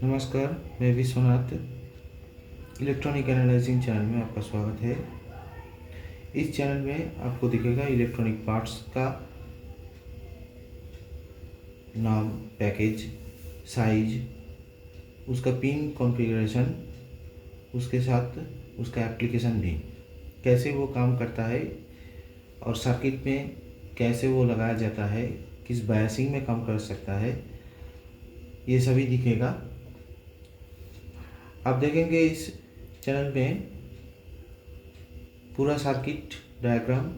नमस्कार, मैं Vishwanath. Electronic analysing channel में आपका स्वागत है। इस चैनल में आपको दिखेगा इलेक्ट्रॉनिक पार्ट्स का नाम, पैकेज, साइज, उसका पिन कॉन्फ़िगरेशन, उसके साथ उसका एप्लीकेशन भी, कैसे वो काम करता है और सर्किट में कैसे वो लगाया जाता है, किस बायसिंग में काम कर सकता है, ये सभी दिखेगा। आप देखेंगे इस चैनल में पूरा सर्किट डायग्राम,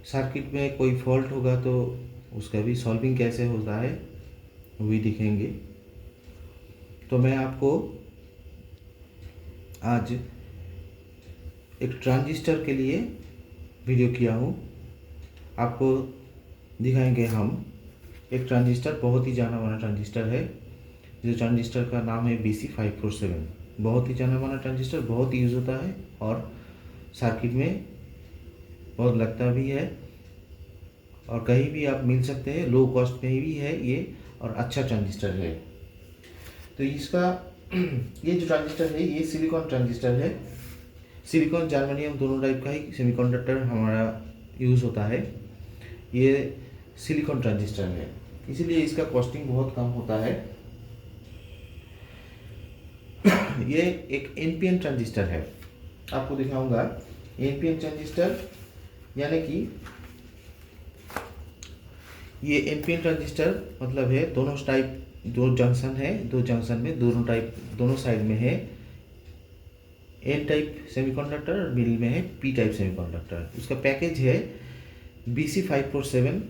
सर्किट में कोई फॉल्ट होगा तो उसका भी सॉल्विंग कैसे होता है वो भी दिखेंगे। तो मैं आपको आज एक ट्रांजिस्टर के लिए वीडियो किया हूँ। आपको दिखाएंगे हम एक ट्रांजिस्टर, बहुत ही जाना माना ट्रांजिस्टर है। जो ट्रांजिस्टर का नाम है BC547। बहुत ही जाना माना ट्रांजिस्टर, बहुत यूज़ होता है और सर्किट में बहुत लगता भी है और कहीं भी आप मिल सकते हैं। लो कॉस्ट में भी है ये और अच्छा ट्रांजिस्टर है। तो इसका ये जो ट्रांजिस्टर है ये सिलिकॉन ट्रांजिस्टर है। सिलिकॉन जर्मेनियम दोनों टाइप का ही सेमीकंडक्टर हमारा यूज़ होता है। ये सिलिकॉन ट्रांजिस्टर है, इसीलिए इसका कॉस्टिंग बहुत कम होता है। ये एक NPN ट्रांजिस्टर है, आपको दिखाऊंगा। NPN ट्रांजिस्टर यानी कि ये NPN ट्रांजिस्टर मतलब है दोनों टाइप, दो जंक्शन है, दो जंक्शन में दोनों टाइप, दोनों साइड में है N टाइप सेमीकंडक्टर और मिडिल में है P टाइप सेमीकंडक्टर। उसका पैकेज है BC547।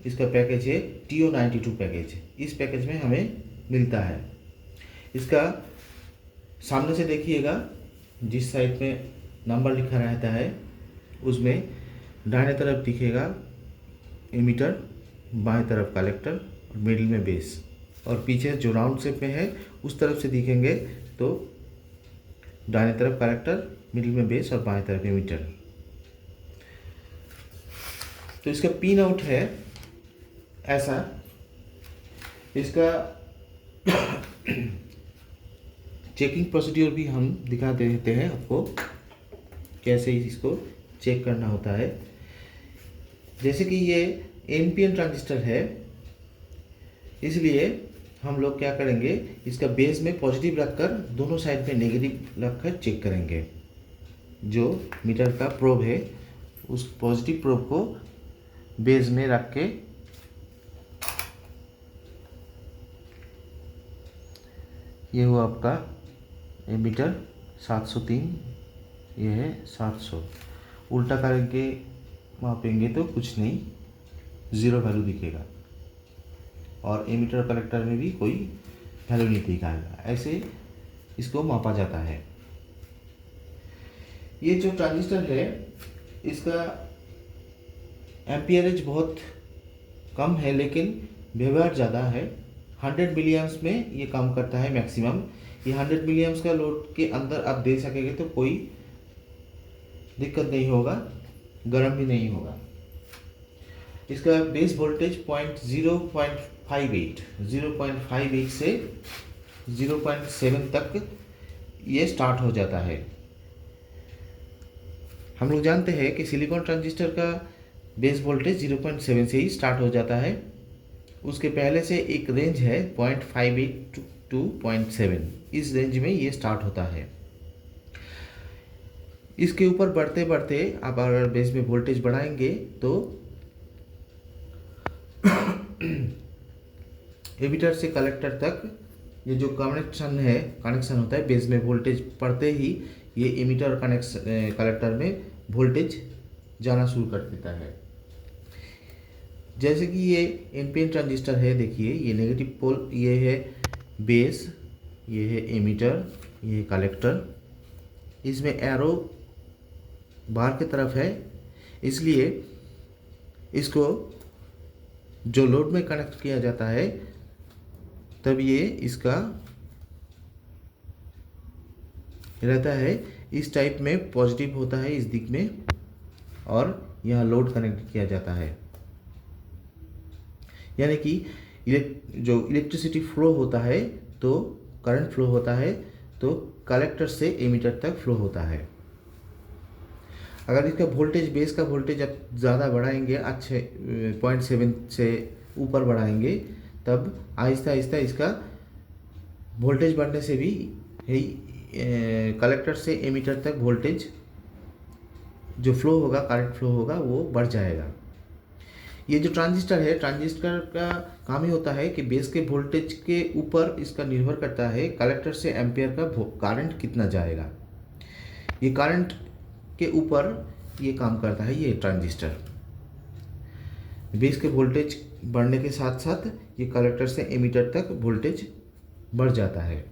इसका पैकेज है TO92 पैकेज। इस पैकेज में हमें मिलता है। इसका सामने से देखिएगा, जिस साइड में नंबर लिखा रहता है उसमें दाहिने तरफ दिखेगा एमीटर, बाएं तरफ कलेक्टर और मिडिल में बेस, और पीछे जो राउंड शेप में है उस तरफ से दिखेंगे तो दाहिने तरफ कलेक्टर, मिडिल में बेस और बाएं तरफ एमीटर। तो इसका पिन आउट है ऐसा। इसका चेकिंग प्रोसीड्यूर भी हम दिखा देते हैं आपको, कैसे इसको चेक करना होता है। जैसे कि ये NPN ट्रांजिस्टर है, इसलिए हम लोग क्या करेंगे, इसका बेस में पॉजिटिव रखकर दोनों साइड में नेगेटिव रखकर चेक करेंगे। जो मीटर का प्रोब है उस पॉजिटिव प्रोब को बेस में रख के ये हुआ आपका एमीटर 703, ये है 700। उल्टा करके मापेंगे तो कुछ नहीं, ज़ीरो वैल्यू दिखेगा और एमीटर कलेक्टर में भी कोई वैल्यू नहीं दिखाएगा। ऐसे इसको मापा जाता है। ये जो ट्रांजिस्टर है इसका एम्पियरेज बहुत कम है लेकिन व्यवहार ज़्यादा है। 100 मिलीएम्प्स में ये काम करता है मैक्सिमम। ये 100 मिलीएम्प्स का लोड के अंदर आप दे सकेंगे तो कोई दिक्कत नहीं होगा, गर्म भी नहीं होगा। इसका बेस वोल्टेज 0.58 से 0.7 तक ये स्टार्ट हो जाता है। हम लोग जानते हैं कि सिलिकॉन ट्रांजिस्टर का बेस वोल्टेज 0.7 से ही स्टार्ट हो जाता है। उसके पहले से एक रेंज है 0.58 टू 0.7, इस रेंज में ये स्टार्ट होता है। इसके ऊपर बढ़ते बढ़ते आप अगर बेस में वोल्टेज बढ़ाएंगे तो एमीटर से कलेक्टर तक ये जो कनेक्शन होता है, बेस में वोल्टेज पड़ते ही ये एमीटर और कलेक्टर में वोल्टेज जाना शुरू कर देता है। जैसे कि ये NPN ट्रांजिस्टर है, देखिए ये नेगेटिव पोल, ये है बेस, ये है एमीटर, ये है कलेक्टर। इसमें एरो बाहर की तरफ है, इसलिए इसको जो लोड में कनेक्ट किया जाता है तब ये इसका रहता है इस टाइप में, पॉजिटिव होता है इस दिक में और यहाँ लोड कनेक्ट किया जाता है। यानी कि जो इलेक्ट्रिसिटी फ्लो होता है तो करंट फ्लो होता है तो कलेक्टर से एमिटर तक फ्लो होता है। अगर इसका वोल्टेज, बेस का वोल्टेज आप ज़्यादा बढ़ाएंगे, अच्छे 0.7 से ऊपर बढ़ाएंगे, तब आहिस्ता आहिस्ता इसका वोल्टेज बढ़ने से भी कलेक्टर से एमिटर तक वोल्टेज जो फ्लो होगा, करंट फ्लो होगा, वो बढ़ जाएगा। ये जो ट्रांजिस्टर है, ट्रांजिस्टर का काम ही होता है कि बेस के वोल्टेज के ऊपर इसका निर्भर करता है कलेक्टर से एम्पियर का करंट कितना जाएगा। ये करंट के ऊपर ये काम करता है ये ट्रांजिस्टर। बेस के वोल्टेज बढ़ने के साथ साथ ये कलेक्टर से एमिटर तक वोल्टेज बढ़ जाता है।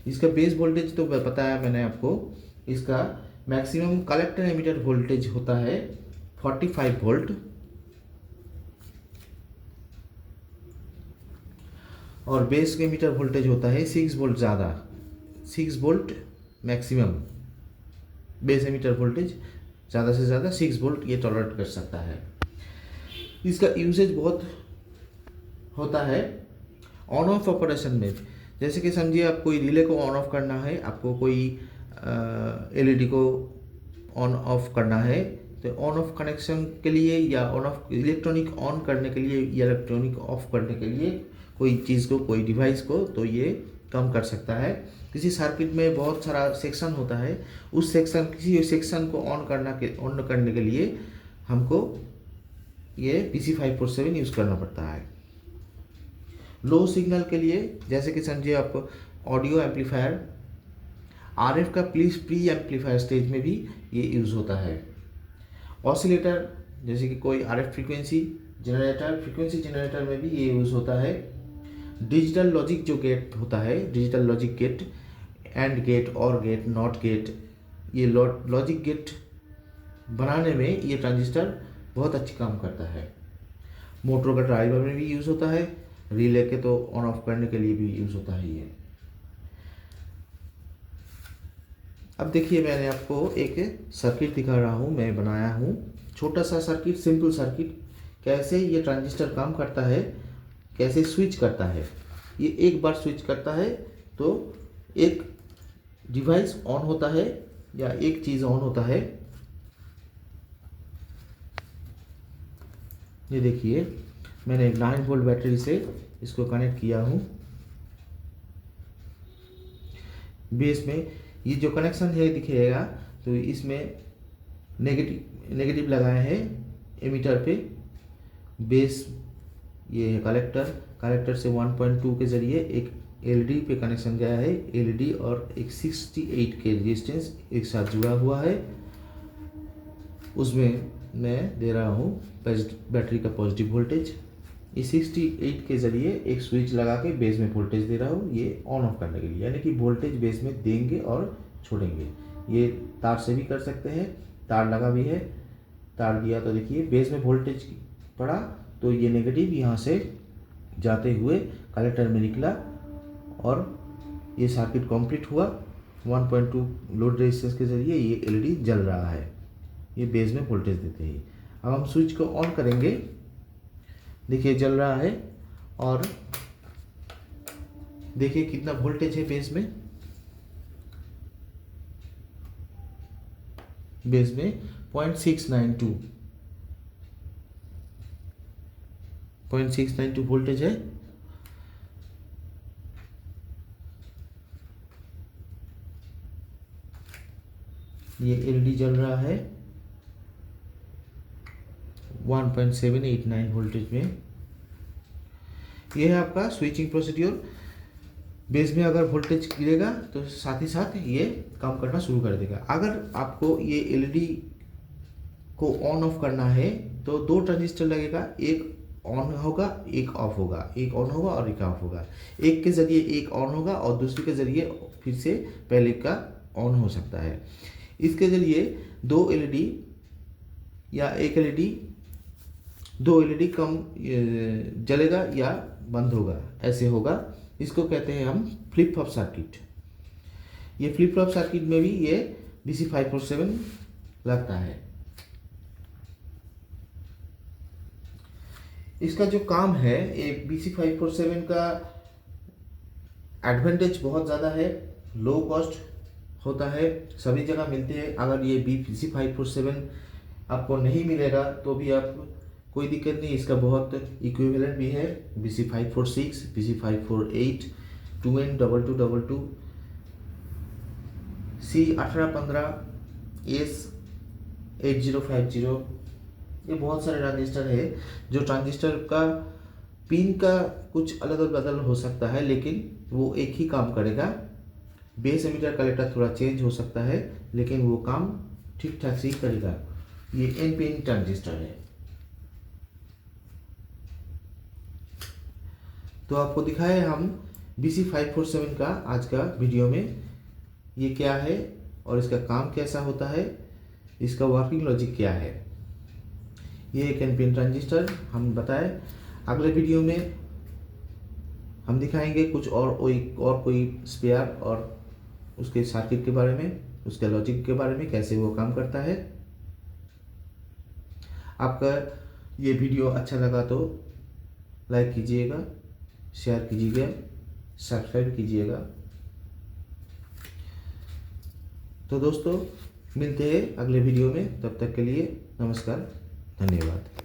इसका बेस वोल्टेज तो पता है मैंने आपको, इसका मैक्सिमम कलेक्टर एमिटर वोल्टेज होता है 45 वोल्ट, और बेस के मीटर वोल्टेज होता है 6 वोल्ट ज़्यादा, 6 volt maximum. Base emitter voltage ज़्यादा से ज़्यादा 6 वोल्ट ये टॉलरेट कर सकता है। इसका यूसेज बहुत होता है ऑन ऑफ ऑपरेशन में। जैसे कि समझिए आप कोई रिले को ऑन ऑफ करना है, आपको कोई एलईडी को ऑन ऑफ करना है, तो ऑन ऑफ कनेक्शन के लिए या ऑन ऑफ इलेक्ट्रॉनिक ऑन करने के लिए या इलेक्ट्रॉनिक ऑफ करने के लिए कोई चीज़ को, कोई डिवाइस को, तो ये कम कर सकता है। किसी सर्किट में बहुत सारा सेक्शन होता है, उस सेक्शन, किसी सेक्शन को ऑन करने के लिए हमको ये PC547 यूज़ करना पड़ता है। लो सिग्नल के लिए, जैसे कि समझिए आप ऑडियो एम्पलीफायर, RF का प्री एम्पलीफायर स्टेज में भी ये यूज़ होता है। ऑसिलेटर, जैसे कि कोई RF फ्रीक्वेंसी जनरेटर में भी ये यूज़ होता है। डिजिटल लॉजिक जो गेट होता है, digital logic gate, and gate, or gate, not gate, ये लॉजिक गेट बनाने में ये ट्रांजिस्टर बहुत अच्छी काम करता है। मोटर का ड्राइवर में भी यूज़ होता है, रिले के तो ऑन ऑफ करने के लिए भी यूज़ होता है ये। अब देखिए मैंने आपको एक सर्किट दिखा रहा हूँ, मैं बनाया हूँ छोटा सा सर्किट, सिंपल सर्किट, कैसे ये ट्रांजिस्टर काम करता है, कैसे स्विच करता है। ये एक बार स्विच करता है तो एक डिवाइस ऑन होता है या एक चीज़ ऑन होता है। ये देखिए मैंने 9 वोल्ट बैटरी से इसको कनेक्ट किया हूँ। बेस में ये जो कनेक्शन है दिखेगा, तो इसमें नेगेटिव लगाए हैं एमीटर पे। बेस ये है कलेक्टर से 1.2 के ज़रिए एक एलईडी पे कनेक्शन गया है। एलईडी और एक 68 के रेजिस्टेंस एक साथ जुड़ा हुआ है, उसमें मैं दे रहा हूँ बैटरी का पॉजिटिव वोल्टेज। ये 68 के ज़रिए एक स्विच लगा के बेस में वोल्टेज दे रहा हूँ, ये ऑन ऑफ करने के लिए, यानी कि वोल्टेज बेस में देंगे और छोड़ेंगे। ये तार से भी कर सकते हैं, तार लगा भी है, तार दिया तो देखिए बेस में वोल्टेज पड़ा तो ये नेगेटिव यहाँ से जाते हुए कलेक्टर में निकला और ये सर्किट कंप्लीट हुआ। 1.2 लोड रेजिस्टेंस के ज़रिए ये एलईडी जल रहा है, ये बेस में वोल्टेज देते ही। अब हम स्विच को ऑन करेंगे, देखिए जल रहा है और देखिए कितना वोल्टेज है बेस में। बेस में 0.692 वोल्टेज है। ये एलईडी जल रहा है 1.789 वोल्टेज में। यह है आपका स्विचिंग प्रोसीड्योर। बेस में अगर वोल्टेज गिरेगा तो साथ ही साथ ये काम करना शुरू कर देगा। अगर आपको ये एलईडी को ऑन ऑफ करना है तो 2 ट्रांजिस्टर लगेगा, एक ऑन होगा एक ऑफ होगा, एक ऑन होगा और एक ऑफ होगा। एक के ज़रिए एक ऑन होगा और दूसरे के ज़रिए फिर से पहले का ऑन हो सकता है। इसके ज़रिए 2 एलईडी या एक एलईडी, 2 एलईडी कम जलेगा या बंद होगा, ऐसे होगा। इसको कहते हैं हम फ्लिप फ्लॉप सर्किट। ये फ्लिप फ्लॉप सर्किट में भी ये BC547 लगता है। इसका जो काम है, एक BC547 का एडवांटेज बहुत ज़्यादा है, लो कॉस्ट होता है, सभी जगह मिलते हैं। अगर ये BC547 आपको नहीं मिलेगा तो भी आप कोई दिक्कत नहीं, इसका बहुत इक्विवेलेंट भी है, BC546, BC548, 2N2222, C1815, S8050, ये बहुत सारे ट्रांजिस्टर है। जो ट्रांजिस्टर का पिन का कुछ अलग बदल हो सकता है, लेकिन वो एक ही काम करेगा। बेस एमिटर कलेक्टर थोड़ा चेंज हो सकता है, लेकिन वो काम ठीक ठाक से ही करेगा। ये एन पिन ट्रांजिस्टर है। तो आपको दिखाए हम BC547 का आज का वीडियो में, ये क्या है और इसका काम कैसा होता है, इसका वर्किंग लॉजिक क्या है। ये एक एन पिन ट्रांजिस्टर हम बताए। अगले वीडियो में हम दिखाएंगे कुछ और कोई स्पेयर और उसके सर्किट के बारे में, उसके लॉजिक के बारे में, कैसे वो काम करता है। आपका ये वीडियो अच्छा लगा तो लाइक कीजिएगा, शेयर कीजिएगा, सब्सक्राइब कीजिएगा। तो दोस्तों मिलते हैं अगले वीडियो में, तब तक के लिए नमस्कार, धन्यवाद।